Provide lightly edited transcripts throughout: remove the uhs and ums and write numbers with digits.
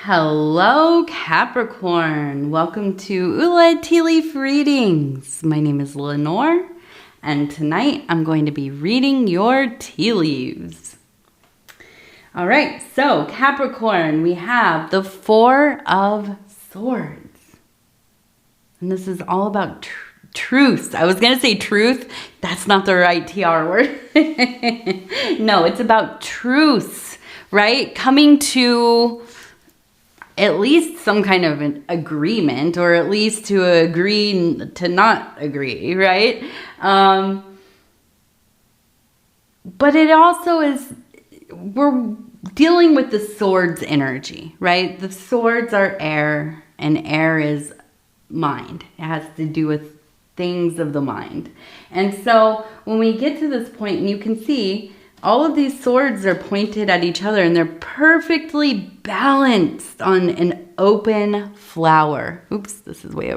Hello, Capricorn. Welcome to Ula Tea Leaf Readings. My name is Lenor, and tonight I'm going to be reading your tea leaves. All right, so Capricorn, we have the Four of Swords. And this is all about truth. I was going to say truth. That's not the right TR word. No, it's about truth, right? Coming to at least some kind of an agreement, or at least to agree to not agree, right? But it also is, we're dealing with the swords energy, right? The swords are air, and air is mind. It has to do with things of the mind. And so when we get to this point, and you can see all of these swords are pointed at each other, and they're perfectly balanced on an open flower. Oops, this is way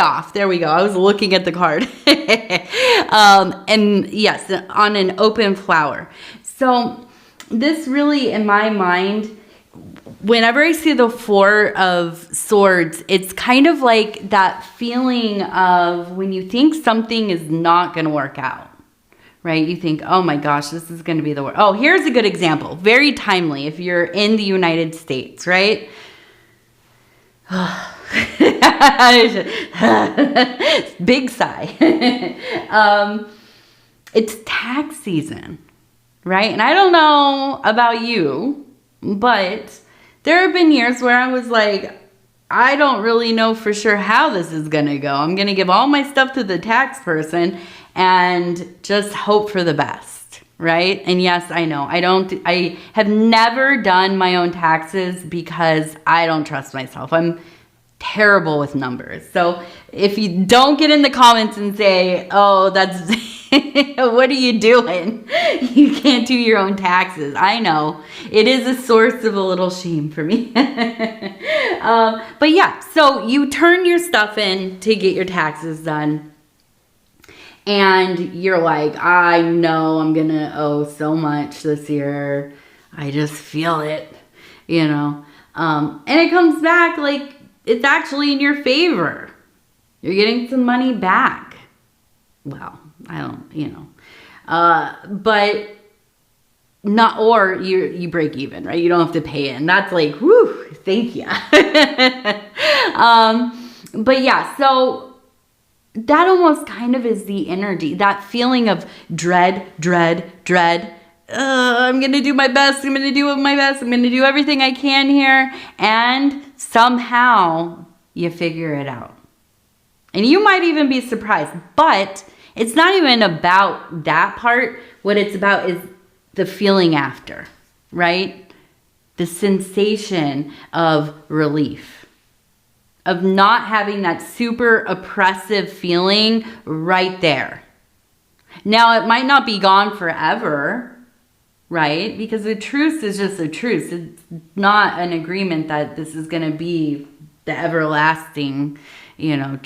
off. There we go. I was looking at the card. And yes, on an open flower. So this really, in my mind, whenever I see the Four of Swords, it's kind of like that feeling of when you think something is not going to work out. Right? You think, oh my gosh, this is going to be the worst. Oh, here's a good example. Very timely if you're in the United States, right? Big sigh. It's tax season, right? And I don't know about you, but there have been years where I was like, I don't really know for sure how this is going to go. I'm going to give all my stuff to the tax person and just hope for the best, right? And yes, I know. I have never done my own taxes because I don't trust myself. I'm terrible with numbers. So if you don't get in the comments and say, oh, that's, what are you doing? You can't do your own taxes. I know. It is a source of a little shame for me. But yeah, so you turn your stuff in to get your taxes done. And you're like, I know I'm going to owe so much this year. I just feel it, you know. And it comes back like it's actually in your favor. You're getting some money back. Well, I don't, you know. But not, or you break even, right? You don't have to pay in. That's like, whew, thank you. But yeah, so that almost kind of is the energy, that feeling of dread. I'm going to do my best. I'm going to do my best. I'm going to do everything I can here. And somehow you figure it out. And you might even be surprised. But it's not even about that part. What it's about is the feeling after, right? The sensation of relief. Of not having that super oppressive feeling right there. Now, it might not be gone forever, right? Because the truce is just a truce. It's not an agreement that this is going to be the everlasting, you know,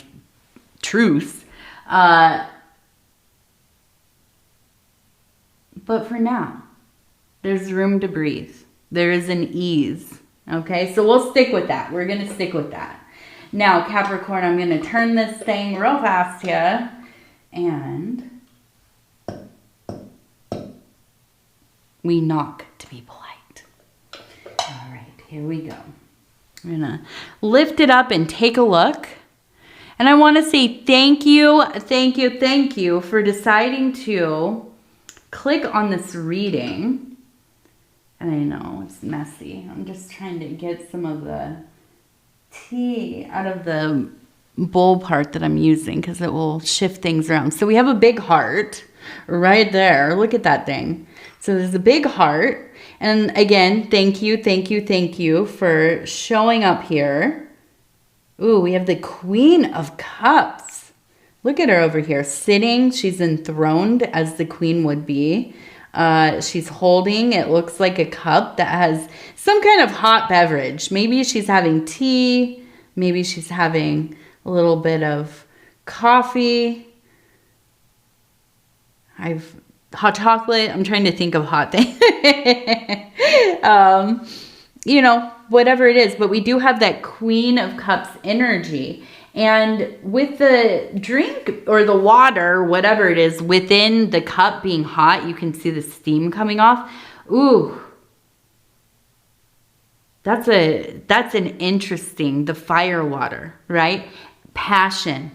truce. But for now, there's room to breathe. There is an ease, okay? So we'll stick with that. We're going to stick with that. Now, Capricorn, I'm going to turn this thing real fast here. And we knock to be polite. All right, here we go. I'm going to lift it up and take a look. And I want to say thank you for deciding to click on this reading. And I know it's messy. I'm just trying to get some of the tea out of the bowl part that I'm using because it will shift things around. So we have a big heart right there. Look at that thing. So there's a big heart. And again, thank you for showing up here. Ooh, we have the Queen of Cups. Look at her over here sitting. She's enthroned as the queen would be. She's holding, it looks like a cup that has some kind of hot beverage. Maybe she's having tea. Maybe she's having a little bit of coffee. Hot chocolate. I'm trying to think of hot things. You know, whatever it is, but we do have that Queen of Cups energy. And with the drink or the water, whatever it is, within the cup being hot, you can see the steam coming off. Ooh, that's an interesting, the fire water, right? Passion.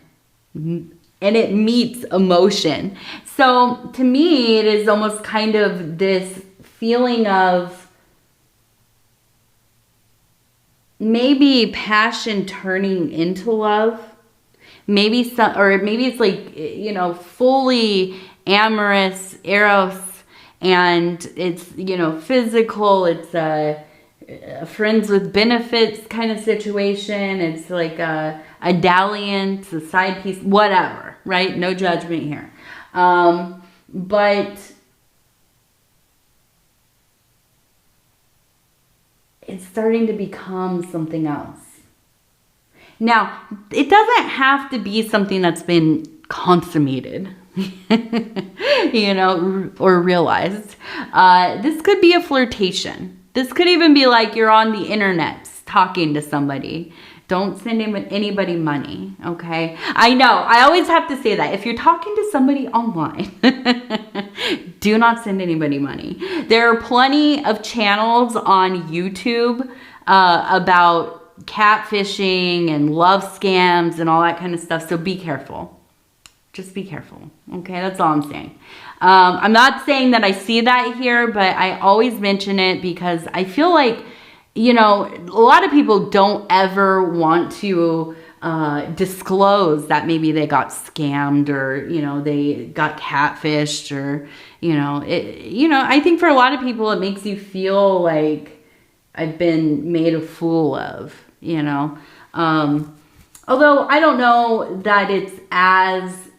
And it meets emotion. So to me, it is almost kind of this feeling of maybe passion turning into love. Maybe it's like, you know, fully amorous, eros, and it's, you know, physical. It's a friends with benefits kind of situation. It's like a dalliance, a side piece, whatever, right? No judgment here. But it's starting to become something else. Now, it doesn't have to be something that's been consummated, you know, or realized. This could be a flirtation. This could even be like you're on the internet talking to somebody. Don't send anybody money, okay? I know, I always have to say that. If you're talking to somebody online, do not send anybody money. There are plenty of channels on YouTube about catfishing and love scams and all that kind of stuff, so be careful. Just be careful, okay? That's all I'm saying. I'm not saying that I see that here, but I always mention it because I feel like, you know, a lot of people don't ever want to disclose that maybe they got scammed or, you know, they got catfished or, you know, I think for a lot of people it makes you feel like I've been made a fool of, you know. Although I don't know that it's as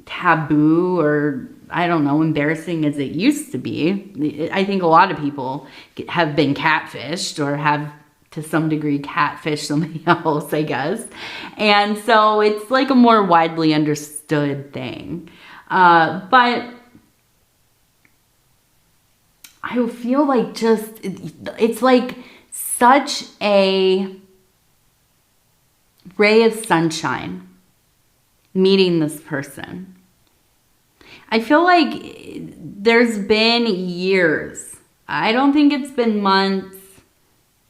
taboo or, I don't know, embarrassing as it used to be. I think a lot of people have been catfished or have to some degree catfished somebody else, I guess. And so it's like a more widely understood thing. But I feel like just, it's like such a ray of sunshine meeting this person. I feel like there's been years. I don't think it's been months,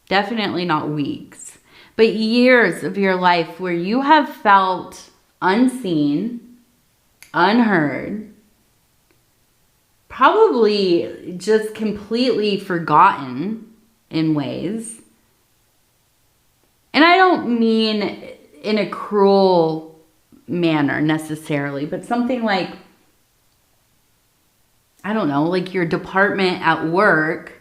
definitely not weeks, but years of your life where you have felt unseen, unheard, probably just completely forgotten in ways. And I don't mean in a cruel manner necessarily, but something like, I don't know, like your department at work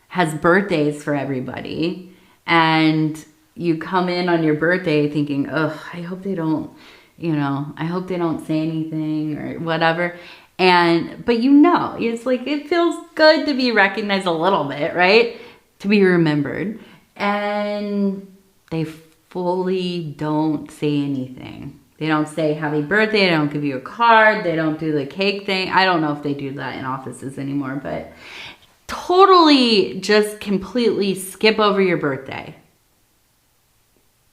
has birthdays for everybody and you come in on your birthday thinking, oh, I hope they don't, you know, I hope they don't say anything or whatever. But you know, it's like, it feels good to be recognized a little bit, right? To be remembered. And they fully don't say anything. They don't say happy birthday. They don't give you a card. They don't do the cake thing. I don't know if they do that in offices anymore, but totally just completely skip over your birthday.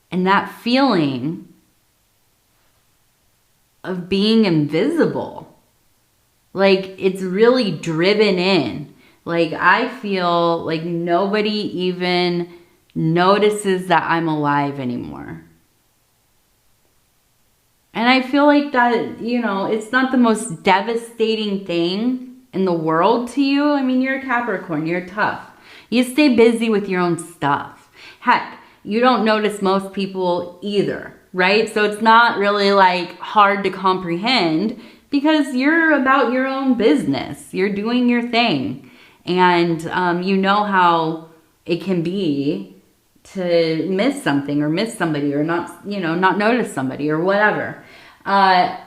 And that feeling of being invisible, like it's really driven in. Like I feel like nobody even notices that I'm alive anymore. And I feel like that, you know, it's not the most devastating thing in the world to you. I mean, you're a Capricorn, you're tough. You stay busy with your own stuff. Heck, you don't notice most people either, right? So it's not really like hard to comprehend because you're about your own business. You're doing your thing. And you know how it can be to miss something or miss somebody or not, you know, not notice somebody or whatever. But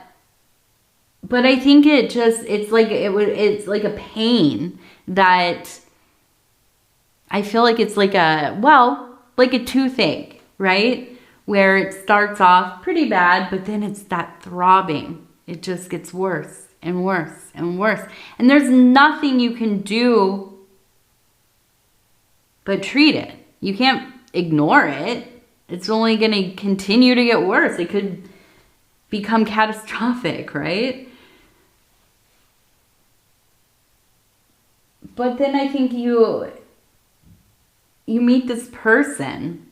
I think it's like a pain that I feel like it's like like a toothache, right? Where it starts off pretty bad, but then it's that throbbing. It just gets worse and worse and worse. And there's nothing you can do but treat it. You can't ignore it. It's only going to continue to get worse. It could become catastrophic, right? But then I think you meet this person,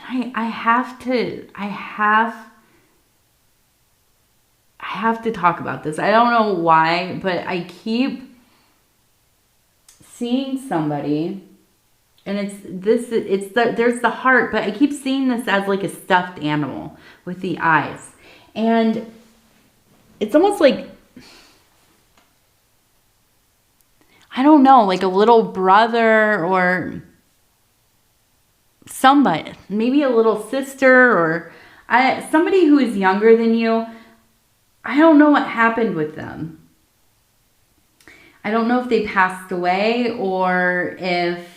and I have to talk about this. I don't know why, but I keep seeing somebody, and there's the heart, but I keep seeing this as like a stuffed animal with the eyes. And it's almost like, I don't know, like a little brother or somebody, maybe a little sister or somebody who is younger than you. I don't know what happened with them. I don't know if they passed away or if,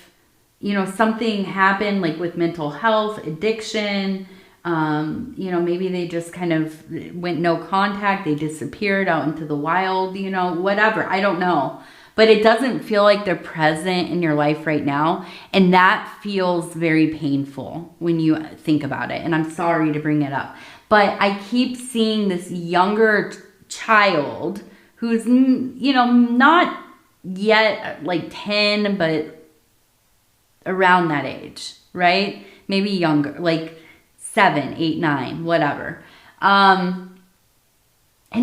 something happened like with mental health, addiction. Maybe they just kind of went no contact. They disappeared out into the wild, whatever. I don't know. But it doesn't feel like they're present in your life right now. And that feels very painful when you think about it. And I'm sorry to bring it up. But I keep seeing this younger child who's, not yet like 10, but around that age, right? Maybe younger, like 7, 8, 9, whatever. And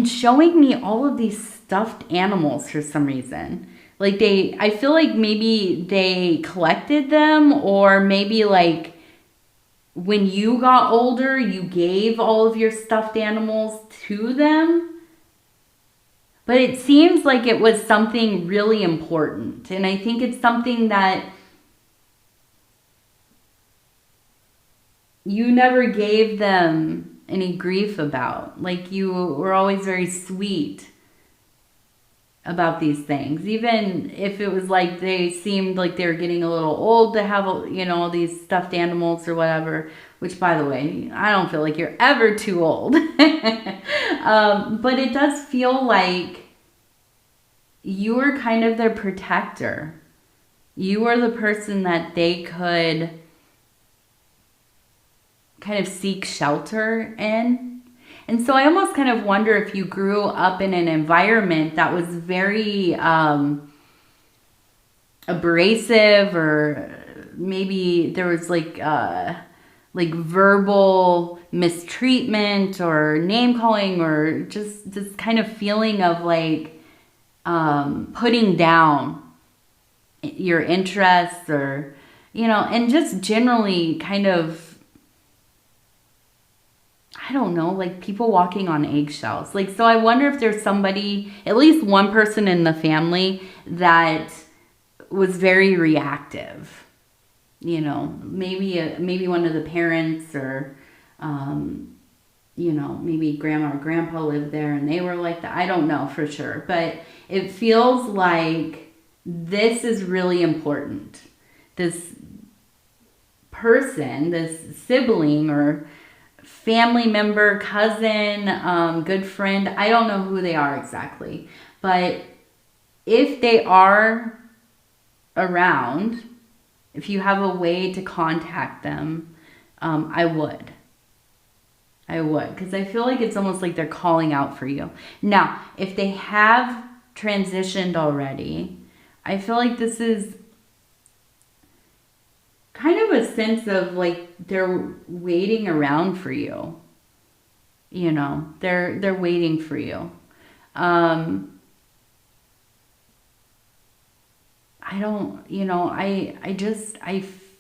showing me all of these stuffed animals for some reason. Like I feel like maybe they collected them, or maybe like when you got older, you gave all of your stuffed animals to them. But it seems like it was something really important. And I think it's something that you never gave them any grief about. Like you were always very sweet about these things, even if it was like they seemed like they were getting a little old to have, all these stuffed animals or whatever, which, by the way, I don't feel like you're ever too old. But it does feel like you were kind of their protector. You were the person that they could kind of seek shelter in. And so I almost kind of wonder if you grew up in an environment that was very abrasive, or maybe there was like verbal mistreatment or name calling, or just this kind of feeling of like putting down your interests, or, and just generally kind of, I don't know, like people walking on eggshells. Like, so I wonder if there's somebody, at least one person in the family that was very reactive. Maybe one of the parents, or, maybe grandma or grandpa lived there and they were like that. I don't know for sure. But it feels like this is really important. This person, this sibling or family member, cousin, good friend. I don't know who they are exactly. But if they are around, if you have a way to contact them, I would. Because I feel like it's almost like they're calling out for you. Now, if they have transitioned already, I feel like this is kind of a sense of like they're waiting around for you. They're waiting for you. I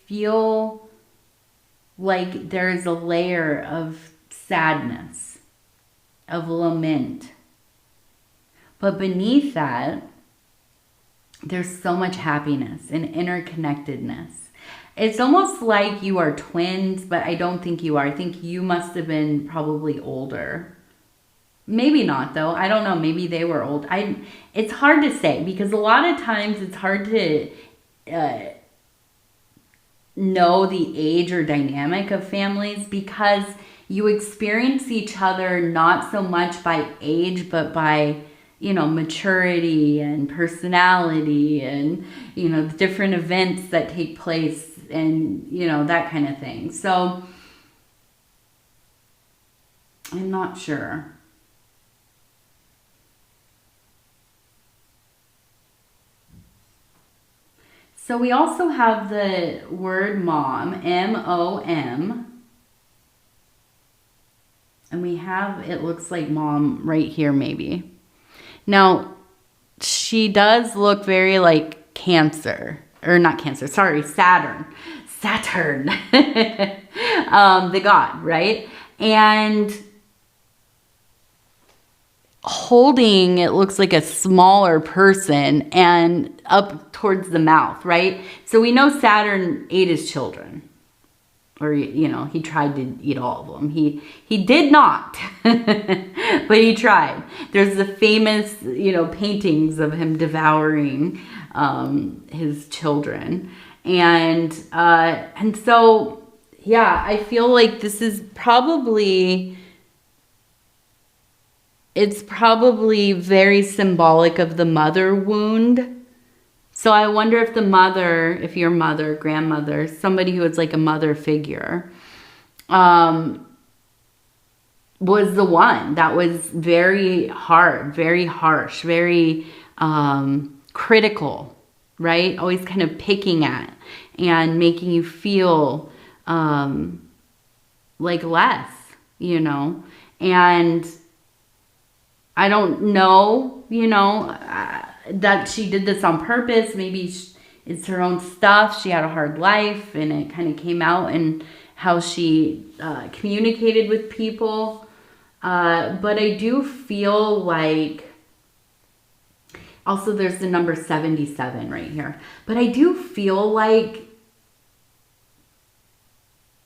feel like there's a layer of sadness, of lament. But beneath that, there's so much happiness and interconnectedness. It's almost like you are twins, but I don't think you are. I think you must have been probably older. Maybe not, though. I don't know. Maybe they were old. It's hard to say, because a lot of times it's hard to know the age or dynamic of families, because you experience each other not so much by age, but by maturity and personality and, the different events that take place and, that kind of thing. So I'm not sure. So we also have the word mom, M-O-M. And we have, it looks like mom right here maybe. Now, she does look very like Cancer. Or not Cancer, sorry, Saturn. Saturn. The god, right? And holding, it looks like a smaller person and up towards the mouth, right? So we know Saturn ate his children. Or, he tried to eat all of them. He did not, but he tried. There's the famous, paintings of him devouring his children. And so, yeah, I feel like this is probably, it's probably very symbolic of the mother wound. So I wonder if the mother, if your mother, grandmother, somebody who was like a mother figure, was the one that was very hard, very harsh, very critical, right? Always kind of picking at and making you feel like less, And I don't know, that she did this on purpose. Maybe it's her own stuff. She had a hard life and it kind of came out in how she communicated with people. But I do feel like, also there's the number 77 right here. But I do feel like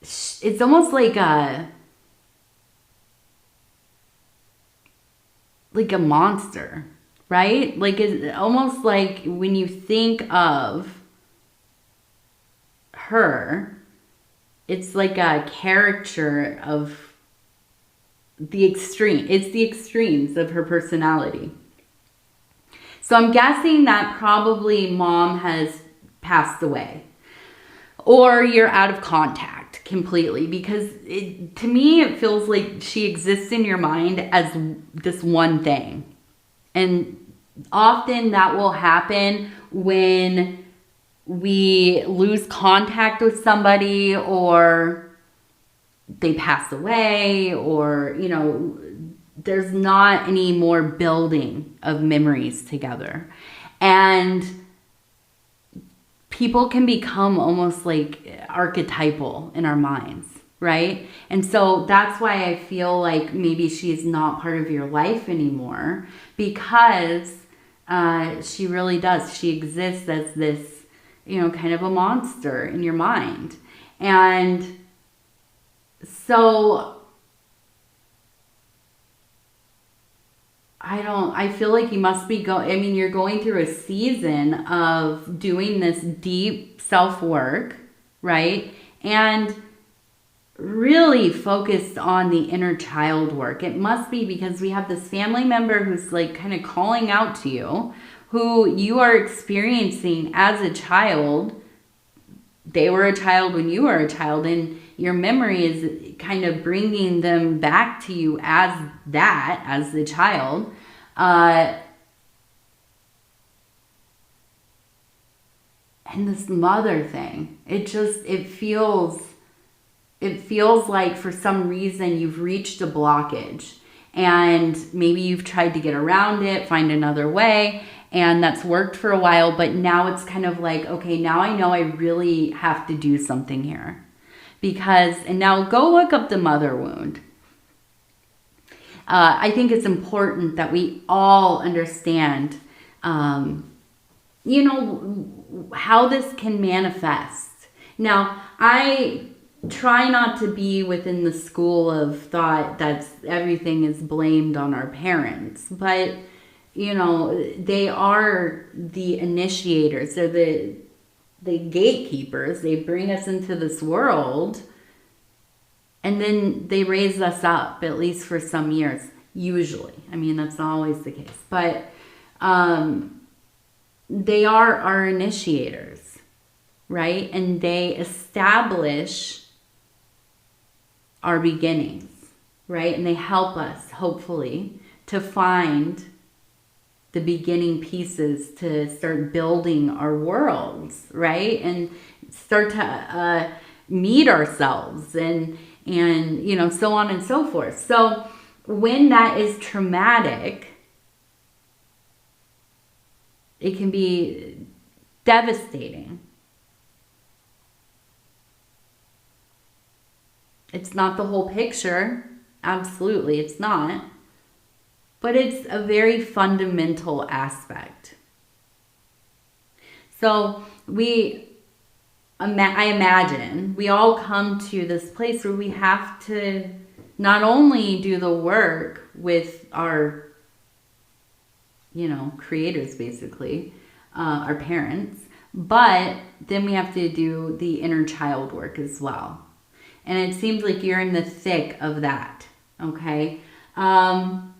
it's almost like a monster. Right? Like, it's almost like when you think of her, it's like a caricature of the extreme. It's the extremes of her personality. So I'm guessing that probably mom has passed away. Or you're out of contact completely. Because to me, it feels like she exists in your mind as this one thing. And often that will happen when we lose contact with somebody or they pass away or, there's not any more building of memories together. And people can become almost like archetypal in our minds, right? And so that's why I feel like maybe she's not part of your life anymore, because she really does. She exists as this, kind of a monster in your mind. And so I feel like you must be you're going through a season of doing this deep self-work, right? And really focused on the inner child work. It must be because we have this family member who's like kind of calling out to you, who you are experiencing as a child. They were a child when you were a child, and your memory is kind of bringing them back to you as the child. And this mother thing, it feels like for some reason you've reached a blockage and maybe you've tried to get around it, find another way, and that's worked for a while, but now it's kind of like, okay, now I know I really have to do something here. And now go look up the mother wound. I think it's important that we all understand, how this can manifest. Now, I try not to be within the school of thought that everything is blamed on our parents, but they are the initiators. They're the gatekeepers. They bring us into this world and then they raise us up, at least for some years. Usually. I mean, that's not always the case. But they are our initiators, right? And they establish our beginnings, right? And they help us, hopefully, to find the beginning pieces to start building our worlds, right? And start to meet ourselves and so on and so forth. So when that is traumatic, it can be devastating. It's not the whole picture. Absolutely, it's not. But it's a very fundamental aspect. So I imagine we all come to this place where we have to not only do the work with our, creators, basically, our parents, but then we have to do the inner child work as well. And it seems like you're in the thick of that, okay? I'm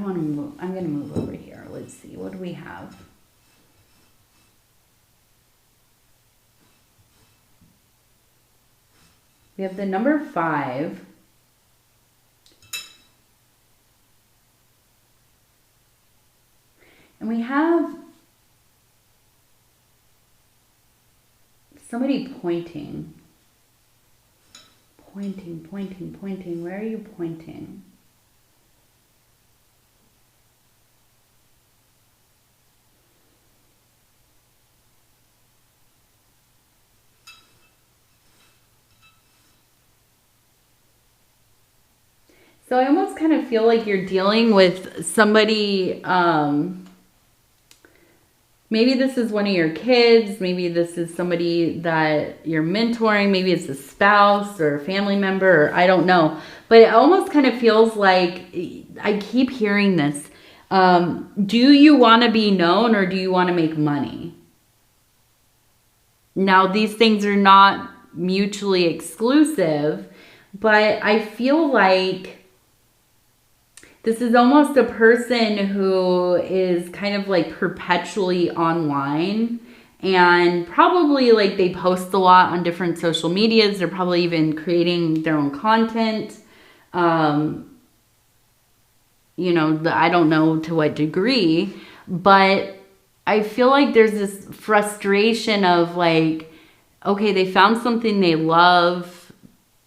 going to move over here. Let's see. What do we have? We have the number 5. And we have somebody pointing. Pointing. Where are you pointing? So I almost kind of feel like you're dealing with somebody, maybe this is one of your kids, maybe this is somebody that you're mentoring, maybe it's a spouse or a family member, or I don't know. But it almost kind of feels like, I keep hearing this, do you want to be known or do you want to make money? Now, these things are not mutually exclusive, but I feel like this is almost a person who is kind of like perpetually online, and probably like they post a lot on different social medias. They're probably even creating their own content. I don't know to what degree, but I feel like there's this frustration of like, okay, they found something they love.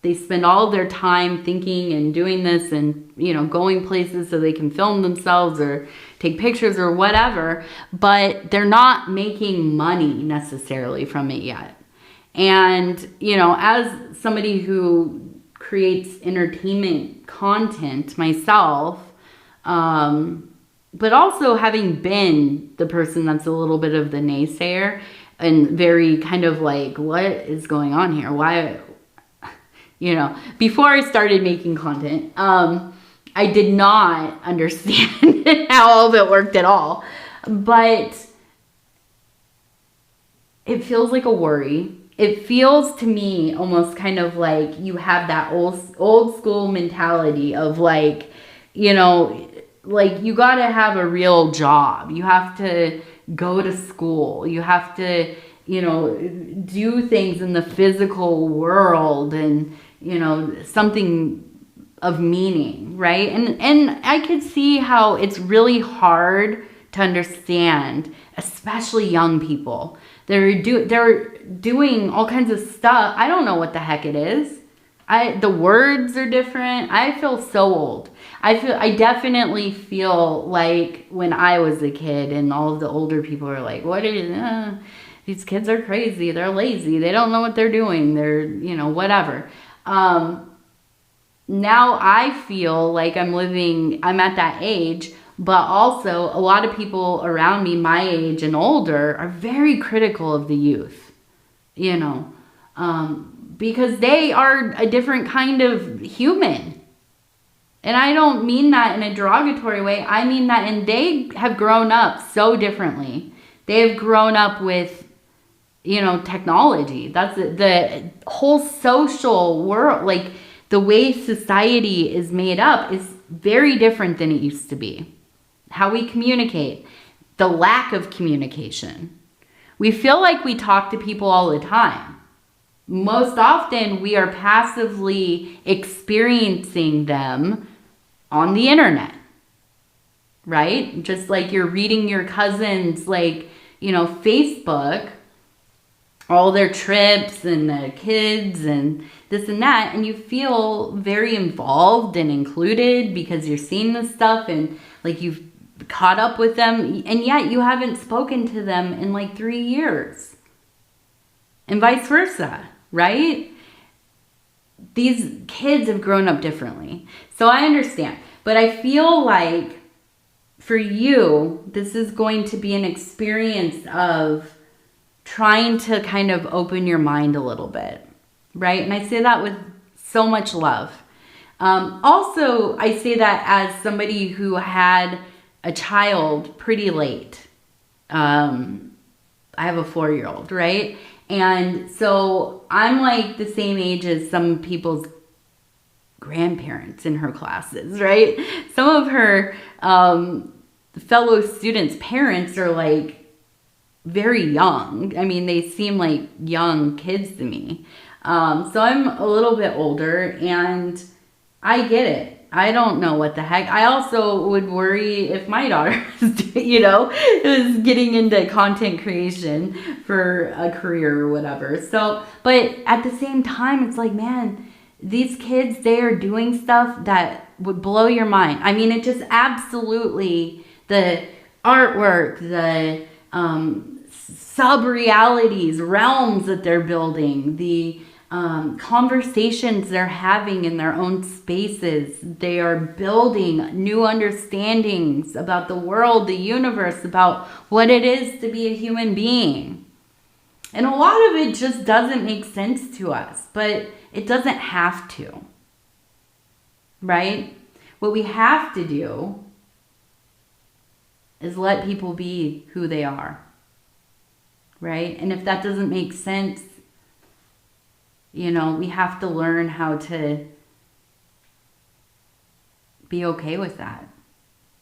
They spend all their time thinking and doing this and, going places so they can film themselves or take pictures or whatever, but they're not making money necessarily from it yet. And, as somebody who creates entertainment content myself, but also having been the person that's a little bit of the naysayer and very kind of like, what is going on here? Why? Before I started making content, I did not understand how all of it worked at all. But it feels like a worry. It feels to me almost kind of like you have that old school mentality of like, like you got to have a real job. You have to go to school. You have to, do things in the physical world and, something of meaning, right? And I could see how it's really hard to understand, especially young people. They're doing all kinds of stuff. I don't know what the heck it is. The words are different. I feel so old. I definitely feel like when I was a kid and all of the older people are like, what is, these kids are crazy. They're lazy. They don't know what they're doing. They're, whatever. Now I feel like I'm at that age, but also a lot of people around me, my age and older, are very critical of the youth, because they are a different kind of human. And I don't mean that in a derogatory way. I mean that, and they have grown up so differently. They have grown up with technology. That's the whole social world. Like the way society is made up is very different than it used to be. How we communicate, the lack of communication. We feel like we talk to people all the time. Most often we are passively experiencing them on the internet, right? Just like you're reading your cousin's, Facebook, all their trips and the kids and this and that, and you feel very involved and included because you're seeing this stuff and like you've caught up with them, and yet you haven't spoken to them in like 3 years, and vice versa, right? These kids have grown up differently. So I understand, but I feel like for you, this is going to be an experience of trying to kind of open your mind a little bit, right? And I say that with so much love. Also, I say that as somebody who had a child pretty late. I have a 4-year-old, right? And so I'm like the same age as some people's grandparents in her classes, right? Some of her fellow students' parents are like very young. I mean, they seem like young kids to me. So I'm a little bit older and I get it. I don't know what the heck. I also would worry if my daughter was, was getting into content creation for a career or whatever. So, but at the same time, it's like, man, these kids, they are doing stuff that would blow your mind. I mean, it just absolutely, the artwork, the sub-realities, realms that they're building, the conversations they're having in their own spaces. They are building new understandings about the world, the universe, about what it is to be a human being. And a lot of it just doesn't make sense to us, but it doesn't have to, right? What we have to do is let people be who they are, right? And if that doesn't make sense, we have to learn how to be okay with that,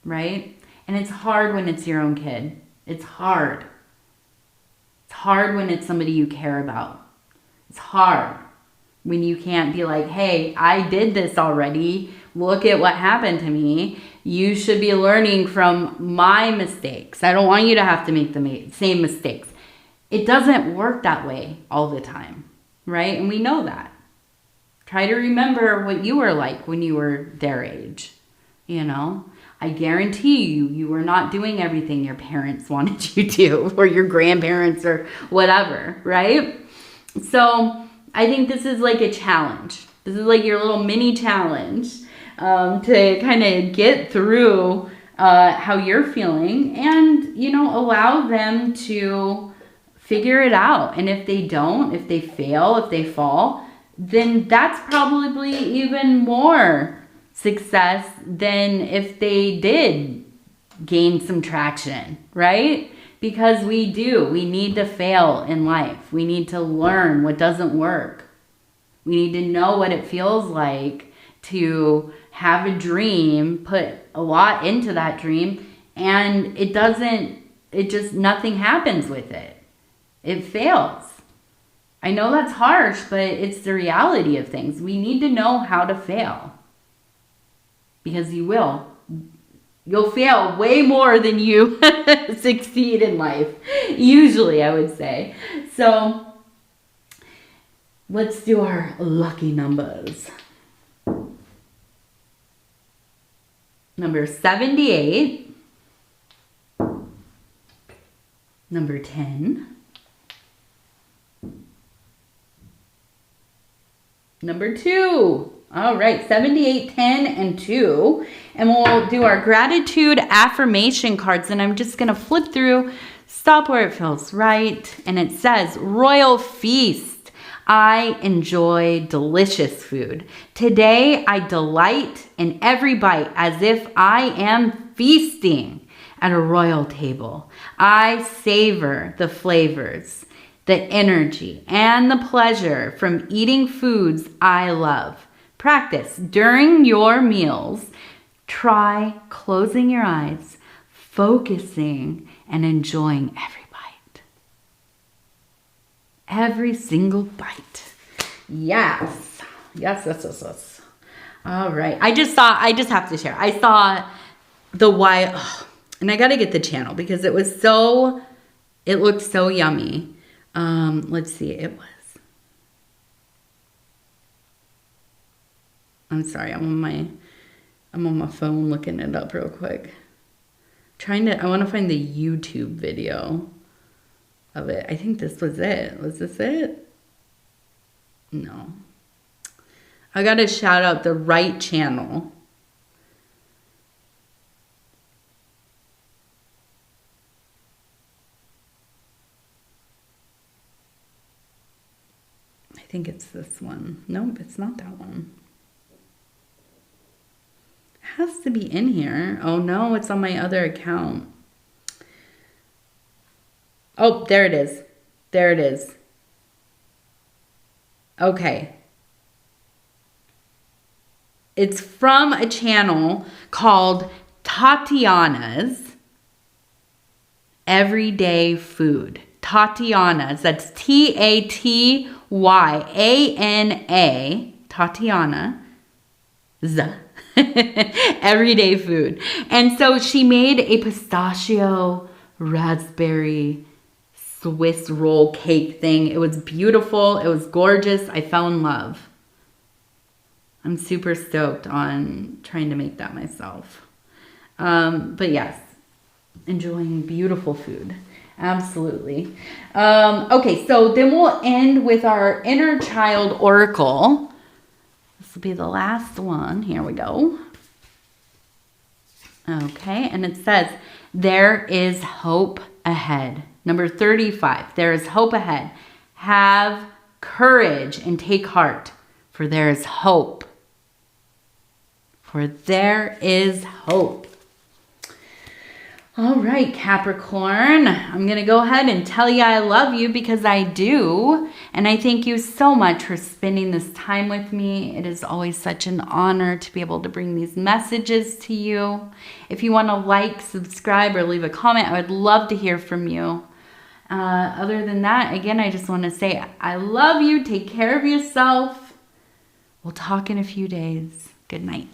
right? And it's hard when it's your own kid. It's hard. It's hard when it's somebody you care about. It's hard when you can't be like, hey, I did this already. Look at what happened to me. You should be learning from my mistakes. I don't want you to have to make the same mistakes. It doesn't work that way all the time. Right? And we know that. Try to remember what you were like when you were their age. I guarantee you were not doing everything your parents wanted you to, or your grandparents or whatever, right? So I think this is like a challenge. This is like your little mini challenge to kind of get through how you're feeling and, allow them to figure it out. And if they don't, if they fail, if they fall, then that's probably even more success than if they did gain some traction, right? Because we need to fail in life. We need to learn what doesn't work. We need to know what it feels like to have a dream, put a lot into that dream, and nothing happens with it. It fails. I know that's harsh, but it's the reality of things. We need to know how to fail. Because you will. You'll fail way more than you succeed in life. Usually, I would say. So, let's do our lucky numbers. Number 78. Number 10. Number 2. All right, 78, 10, and 2. And we'll do our gratitude affirmation cards. And I'm just going to flip through, stop where it feels right. And it says, Royal Feast. I enjoy delicious food. Today, I delight in every bite as if I am feasting at a royal table. I savor the flavors the energy and the pleasure from eating foods I love. Practice during your meals. Try closing your eyes, focusing, and enjoying every bite. Every single bite. Yes. Yes, yes, yes, yes. All right. I just have to share. I saw the why, and I got to get the channel because it looked so yummy. Let's see. I'm sorry. I'm on my phone looking it up real quick. I want to find the YouTube video of it. I think this was it. Was this it? No. I got to shout out the right channel. I think it's this one. Nope, it's not that one. It has to be in here. Oh no, it's on my other account. Oh, there it is. There it is. Okay. It's from a channel called Tatiana's Everyday Food. Tatiana's. That's Tatyana. Tatiana. Everyday Food. And so she made a pistachio raspberry Swiss roll cake thing. It was beautiful. It was gorgeous. I fell in love. I'm super stoked on trying to make that myself. But yes, enjoying beautiful food. Absolutely. Okay, so then we'll end with our inner child oracle. This will be the last one. Here we go. Okay, and it says, there is hope ahead. Number 35, there is hope ahead. Have courage and take heart, for there is hope. For there is hope. All right, Capricorn, I'm going to go ahead and tell you I love you because I do. And I thank you so much for spending this time with me. It is always such an honor to be able to bring these messages to you. If you want to like, subscribe, or leave a comment, I would love to hear from you. Other than that, again, I just want to say I love you. Take care of yourself. We'll talk in a few days. Good night.